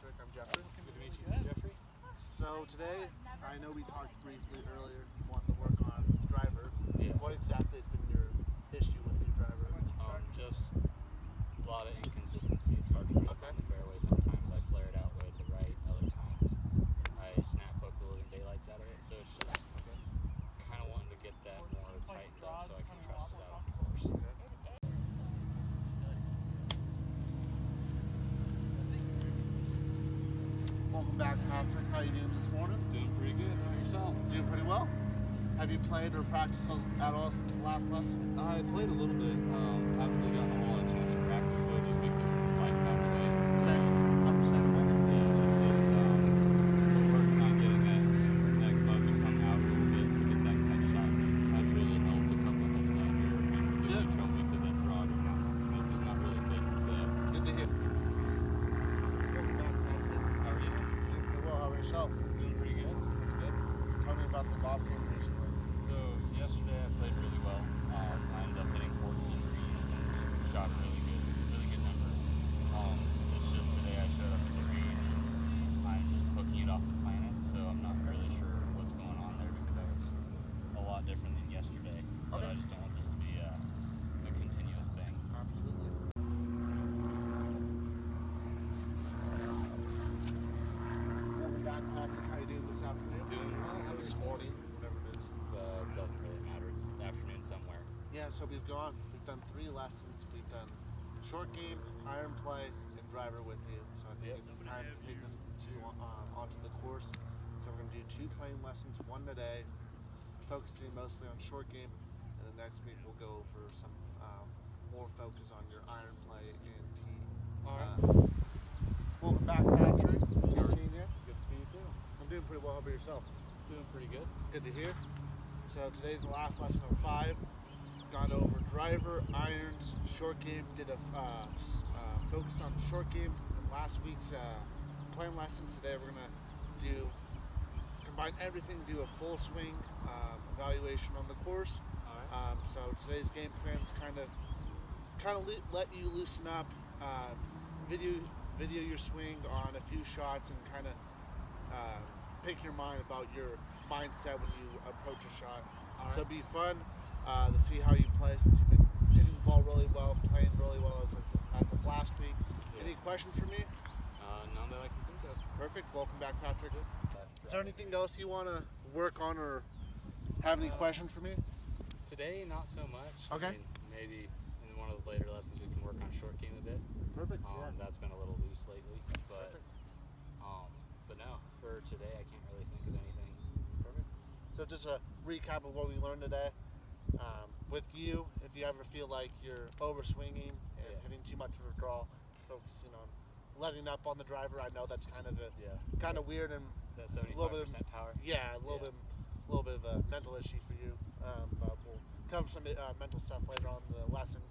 Patrick. I'm Jeffrey. Good to meet you too, Jeffrey. So today, I know we talked briefly earlier, you want to work on driver. Yeah. What exactly has been your issue with your driver? Just a lot of inconsistency. It's hard for me to find the fairway. Sometimes I flare it out way to the right. Other times I snap hook the living daylights out of it. So it's just kind of wanting to get that more tightened up so I can trust it out on the course. Welcome back, Patrick. How you doing this morning? Doing pretty good. How about yourself? Doing pretty well. Have you played or practiced at all since the last lesson? I played a little bit. Haven't really gotten a whole lot of chance to practice though, just because life got in the way. Okay, understandable. Yeah, it's just we're working on getting that club to come out a little bit to get that cut shot. Has really helped a couple of holes out here. And we're giving it trouble because that draw does not really fit. So Good to hear. Welcome back, Patrick. how are you? Doing pretty well. How about yourself? Doing pretty good. That's good. Tell me about the golf game recently. So yesterday I played really well. I ended up hitting 14 greens and shot a really good number. It's just today I showed up at the range and I'm just hooking it off the planet, so I'm not really sure what's going on there because that was a lot different than yesterday. But Okay. I just don't want this to be a continuous thing. Absolutely. Welcome back, Patrick. How you doing this afternoon? Doing well. Or this morning, whatever it is. It doesn't really matter. It's afternoon somewhere. Yeah, so we've done 3 lessons. We've done short game, iron play, and driver with you. So I think Yep. it's time to take this onto the course. So we're going to do 2 playing lessons, 1 today, focusing mostly on short game, and then next week we'll go over some more focus on your iron play and tee. All right. Welcome back, Patrick. Good seeing you. Good to see you too. I'm doing pretty well. How about yourself? Doing pretty good. Good to hear. So today's the last lesson of 5. Gone over driver, irons, short game. Did a focused on short game in last week's playing lesson. Today we're gonna combine everything, do a full swing evaluation on the course. All right. So today's game plan is kind of let you loosen up, video your swing on a few shots, and kind of pick your mind about your mindset when you approach a shot. All So right. it'll be fun to see how you play since you've been hitting the ball really well, playing really well as of last week. Yeah. Any questions for me? None that I can think of. Perfect. Welcome back, Patrick. Is there anything else you want to work on or have any questions for me? Today, not so much. Okay. I mean, maybe in one of the later lessons we can work on short game a bit. Perfect. That's been a little loose lately, but Perfect. but no, for today I can't really think of anything. Perfect. So just a recap of what we learned today. With you, if you ever feel like you're over swinging and Yeah. hitting too much of a draw, focusing on letting up on the driver. I know that's kind of weird and That little bit 75% power. a little bit of a mental issue for you. But we'll cover some mental stuff later on in the lesson.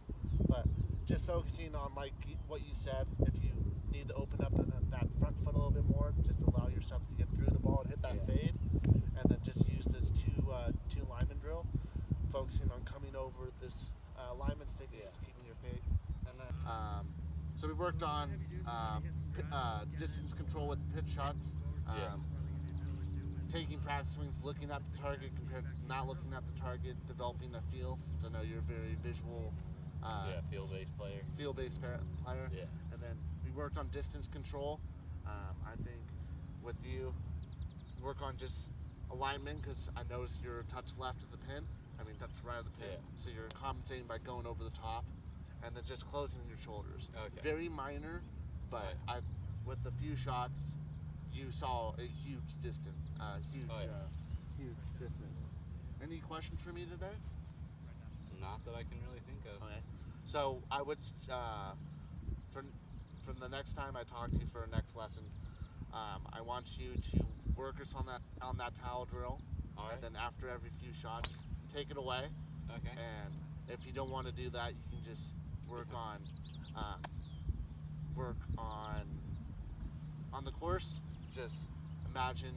But just focusing on like what you said, if you need to open up that front foot a little bit more, just allow yourself to get through the ball and hit that Yeah. fade, and then just use this two lineman drill, focusing on coming over this lineman stick and Yeah. just keeping your fade. And then So we worked on distance control with pitch shots. Yeah. Taking practice swings, looking at the target compared to not looking at the target, developing a feel, since I know you're a very visual, field-based player. field-based player. Yeah. And then we worked on distance control. I think with you, work on just alignment, because I noticed you're a touch left of the pin. Touch right of the pin. Yeah. So you're compensating by going over the top, and then just closing your shoulders. Okay. Very minor, but Right. with the few shots, you saw a huge distance, huge difference. Any questions for me today? Not that I can really think of. Okay. So I would, from the next time I talk to you for our next lesson, I want you to work us on that towel drill, All right. and then after every few shots, take it away. Okay. And if you don't want to do that, you can just work on the course. Just imagine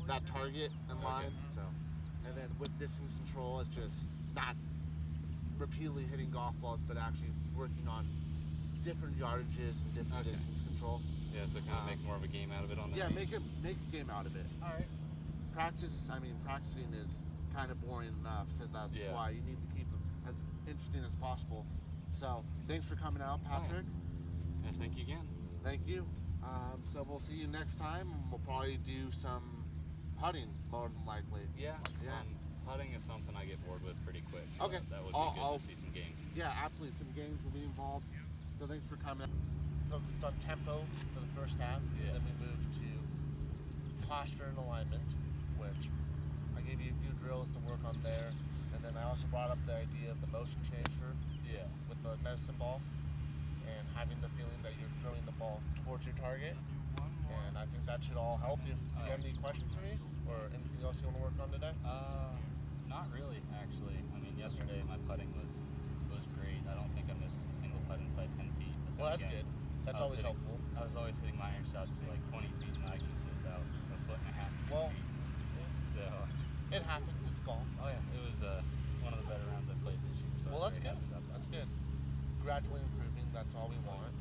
that target in line. So, and then with distance control, it's just not repeatedly hitting golf balls, but actually working on different yardages and different Okay. distance control. Yeah, so kind of make more of a game out of it on the Yeah, range. make a game out of it. All right. Practicing is kind of boring enough, so that's Yeah. why you need to keep it as interesting as possible. So thanks for coming out, Patrick. Yeah, thank you again. Thank you. So we'll see you next time. We'll probably do some putting more than likely. Yeah. Yeah. Putting is something I get bored with pretty quick. So Okay. That would be I'll good to see some games. Yeah, absolutely. Some games will be involved. So thanks for coming. Focused on tempo for the first half. Yeah. Then we moved to posture and alignment, which I gave you a few drills to work on there. And then I also brought up the idea of the motion transfer Yeah. with the medicine ball and having the feeling that you're throwing the ball towards your target. And I think that should all help you. Do you have any questions for me? Or anything else you want to work on today? Not really, actually. I mean, yesterday my putting was great. I don't think I missed a single putt inside 10 feet. But Well, then that's again, good. That's I was always hitting- helpful. I was always hitting my iron shots to like 20 feet, and I can to about a foot and a half. 2 Well, feet. So, it happens. It's golf. oh yeah, it was one of the better rounds I played this year. So Well, I'm that's very good. happy about that. That's good. Gradually improving. That's all we want.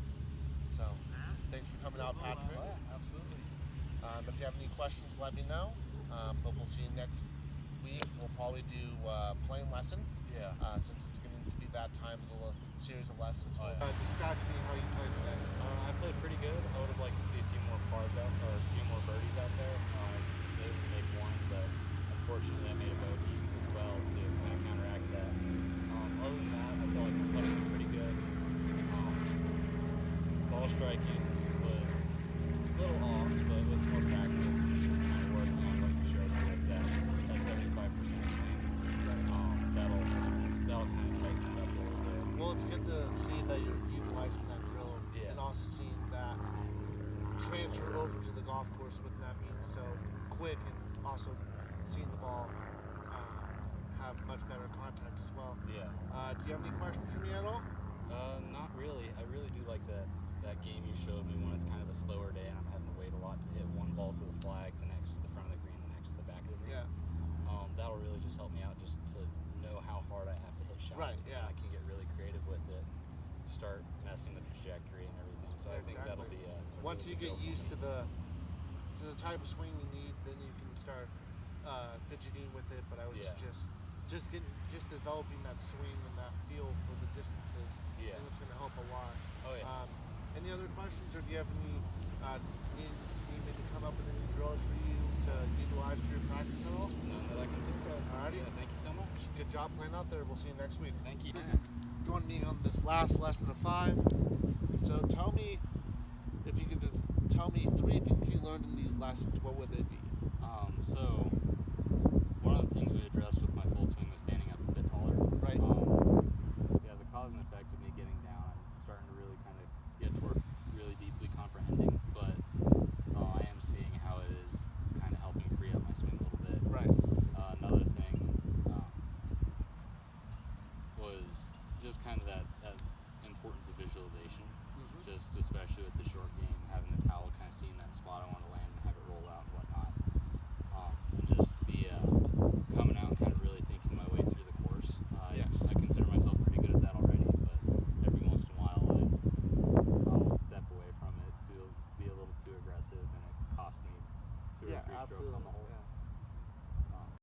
So, thanks for coming out, Patrick. Oh, yeah, absolutely. If you have any questions, let me know. But we'll see you next week. We'll probably do playing lesson Yeah. since it's going to be that time, a little series of lessons. Oh, yeah. Describe to me how you played today. I played pretty good. I would have liked to see a few more pars out, or a few more birdies out there. They would make one, but unfortunately I made a bogey as well to kind of counteract that. Other than that, I felt like my putting was pretty good. Ball striking was a little off, but with more practice and just kind of working on what you showed me with that 75% swing, that'll kind of tighten it up a little bit. Well, it's good to see that you're utilizing that drill Yeah. and also seeing that transfer over to the golf course with that being so quick and also seeing the ball have much better contact as well. Yeah. Do you have any questions for me at all? Not really. I really do like that game you showed me when it's kind of a slower day and I'm having to wait a lot to hit one ball to the flag, the next to the front of the green, the next to the back of the green. Yeah. That'll really just help me out just to know how hard I have to hit shots. Right, yeah. And I can get really creative with it, start messing with the trajectory and everything. So I think that'll be a Once really you good get go for used me. to the type of swing you need, then you can start fidgeting with it. But I would Yeah. just developing that swing and that feel for the distances. Yeah. I think it's going to help a lot. Oh, yeah. Any other questions, or do you have any need me to come up with any drills for you to utilize for your practice at all? None that I can think of. Alrighty. Yeah, thank you so much. Good job playing out there. We'll see you next week. Thank you. Join me on this last lesson of 5. So tell me, if you could just tell me 3 things you learned in these lessons, what would they be? So one of the things we addressed with my full swing was standing up a bit taller. Right. Yeah, the cause and effect of me getting down, I'm starting to really kind of get towards really deeply comprehending, but I am seeing how it is kind of helping free up my swing a little bit. Right. Another thing was just kind of that importance of visualization, just especially with the short game, having the towel, kind of seeing that spot I want to land and have it roll out and whatnot. And just the coming